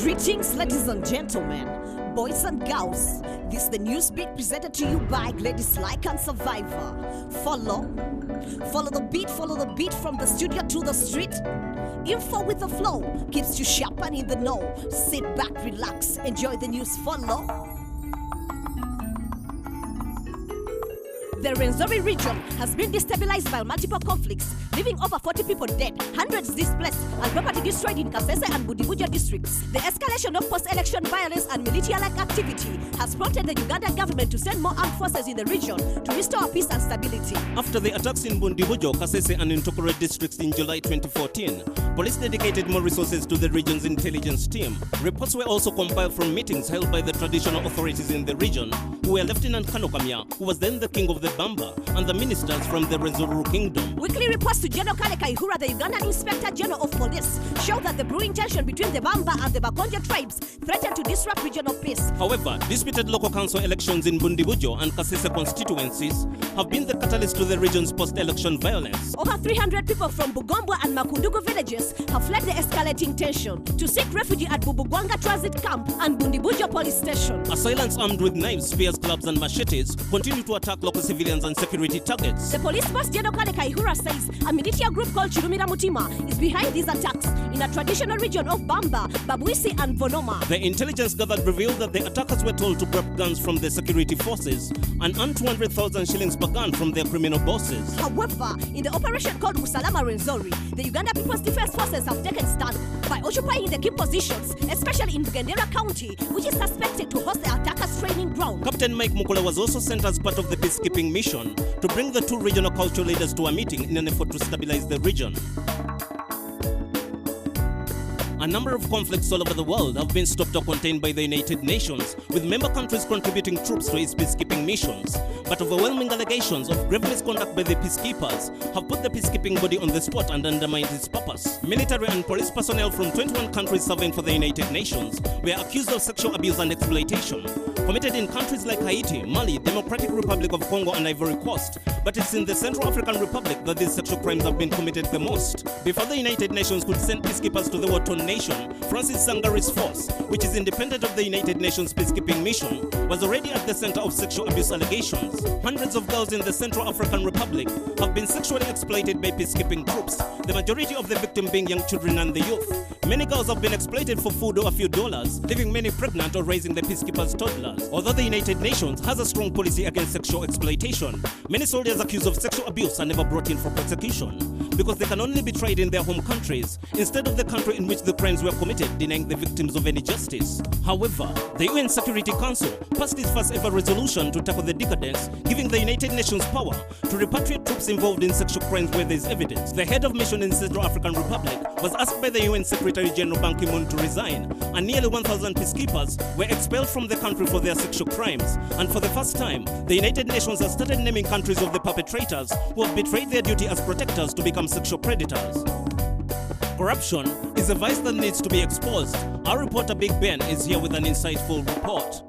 Greetings, ladies and gentlemen, boys and girls. This is the Newsbeat presented to you by Gladys Like and Survivor. Follow the beat from the studio to the street. Info with the flow keeps you sharp and in the know. Sit back, relax, enjoy the news. Follow. The Rwenzori region has been destabilized by multiple conflicts, leaving over 40 people dead, hundreds displaced, and property destroyed in Kasese and Budibujo districts. The escalation of post-election violence and militia-like activity has prompted the Ugandan government to send more armed forces in the region to restore peace and stability. After the attacks in Budibujo, Kasese, and Ntokoro districts in July 2014, police dedicated more resources to the region's intelligence team. Reports were also compiled from meetings held by the traditional authorities in the region, who were Lieutenant Kanokamya, who was then the king of the Bamba, and the ministers from the Rwenzori kingdom. Weekly reports to General Kale Kaihura, the Ugandan Inspector General of Police, show that the brewing tension between the Bamba and the Bakonje tribes threatened to disrupt regional peace. However, disputed local council elections in Budibujo and Kasese constituencies have been the catalyst to the region's post-election violence. Over 300 people from Bugombwa and Makundugu villages have fled the escalating tension to seek refuge at Bubugwanga Transit Camp and Budibujo Police Station. Assailants armed with knives, spears, clubs, and machetes continue to attack local civilians and security targets. The police boss General Kale Kaihura says a militia group called Chirumira Mutima is behind these attacks in a traditional region of Bamba, Babwisi, and Vonoma. The intelligence gathered revealed that the attackers were told to grab guns from the security forces and earn 200,000 shillings per gun from their criminal bosses. However, in the operation called Usalama Rwenzori, the Uganda People's Defense Forces have taken stand by occupying the key positions, especially in Bugendera County, which is suspected to host the attackers' training ground. Captain Mike Mukula was also sent as part of the peacekeeping mission to bring the two regional cultural leaders to a meeting in an effort to stabilize the region. A number of conflicts all over the world have been stopped or contained by the United Nations, with member countries contributing troops to its peacekeeping missions. But overwhelming allegations of grave misconduct by the peacekeepers have put the peacekeeping body on the spot and undermined its purpose. Military and police personnel from 21 countries serving for the United Nations were accused of sexual abuse and exploitation, committed in countries like Haiti, Mali, Democratic Republic of Congo, and Ivory Coast. But it's in the Central African Republic that these sexual crimes have been committed the most. Before the United Nations could send peacekeepers to the war-torn nation, Francis Sangari's force, which is independent of the United Nations peacekeeping mission, was already at the center of sexual abuse allegations. Hundreds of girls in the Central African Republic have been sexually exploited by peacekeeping troops, the majority of the victims being young children and the youth. Many girls have been exploited for food or a few dollars, leaving many pregnant or raising the peacekeepers' toddlers. Although the United Nations has a strong policy against sexual exploitation, many soldiers accused of sexual abuse are never brought in for prosecution, because they can only be tried in their home countries instead of the country in which the crimes were committed, denying the victims of any justice. However, the UN Security Council passed its first ever resolution to tackle the decadence, giving the United Nations power to repatriate troops involved in sexual crimes where there is evidence. The head of mission in Central African Republic was asked by the UN Secretary General Ban Ki-moon to resign, and nearly 1,000 peacekeepers were expelled from the country for their sexual crimes. And for the first time, the United Nations has started naming countries of the perpetrators who have betrayed their duty as protectors to become sexual predators. Corruption is a vice that needs to be exposed. Our reporter Big Ben is here with an insightful report.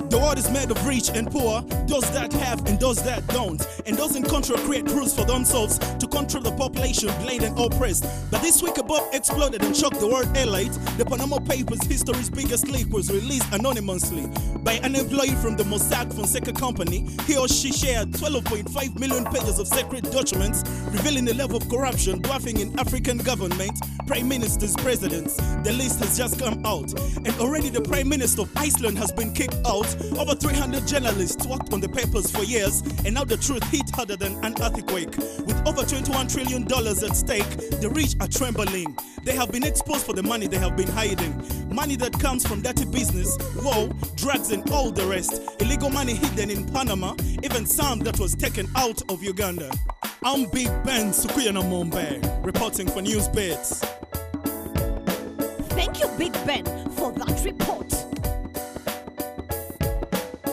The world is made of rich and poor, those that have and those that don't. And those in control create rules for themselves to control the population, blind and oppressed. But this week a bomb exploded and shocked the world elite. The Panama Papers, history's biggest leak, was released anonymously by an employee from the Mossack Fonseca company. He or she shared 12.5 million pages of secret documents revealing the level of corruption dwarfing in African government, prime ministers, presidents. The list has just come out, and already the prime minister of Iceland has been kicked out. Over 300 journalists worked on the papers for years, and now the truth hit harder than an earthquake. With over $21 trillion at stake, the rich are trembling. They have been exposed for the money they have been hiding. Money that comes from dirty business, war, drugs, and all the rest. Illegal money hidden in Panama, even some that was taken out of Uganda. I'm Big Ben Sukuyana Mombe, reporting for Newsbeats. Thank you, Big Ben, for that report.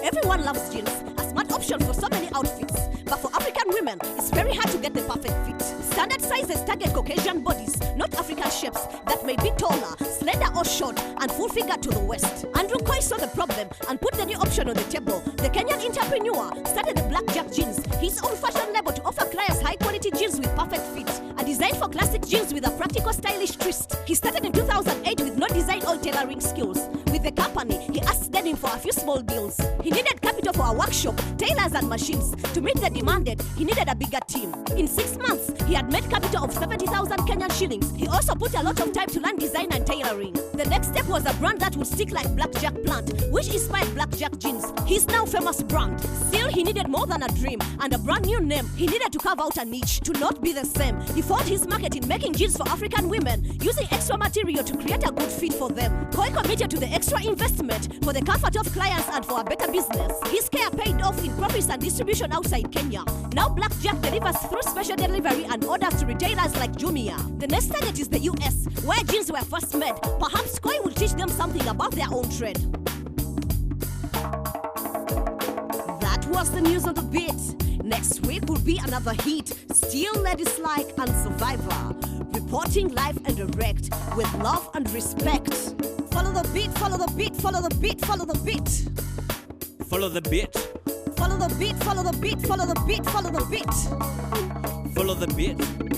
Everyone loves jeans, a smart option for so many outfits. But for African women, it's very hard to get the perfect fit. Standard sizes target Caucasian bodies, not African shapes that may be taller, slender or short, and full figure to the waist. Andrew Koi saw the problem and put the new option on the table. The Kenyan entrepreneur started the Blackjack Jeans, his own fashion label to offer clients high quality jeans with perfect fit. A design for classic jeans with a practical stylish twist. He started in 2008 with no design or tailoring skills. With the company, he asked Denim for a few small deals. He needed capital for a workshop, tailors and machines. To meet the demanded, he needed a bigger team. In 6 months, he had made capital of 70,000 Kenyan shillings. He also put a lot of time to learn design and tailoring. The next step was a brand that would stick like Blackjack plant, which inspired Blackjack jeans. His now famous brand. Still, he needed more than a dream and a brand new name. He needed to carve out a niche, to not be the same. He found his market in making jeans for African women, using extra material to create a good fit for them. Koi committed to the extra investment for the comfort of clients and for a better business. His care paid off in profits and distribution outside Kenya. Now Blackjack delivers through special delivery and orders to retailers like Jumia. The next target is the US, where jeans were first made. Perhaps Koi will teach them something about their own trade. That was the news on the beat. Next week will be another hit. Still Ladies Like and Survivor, reporting live and direct with love and respect. Follow the beat, follow the beat, follow the beat, follow the beat. Follow the beat. Follow the beat, follow the beat, follow the beat, follow the beat. Follow the beat.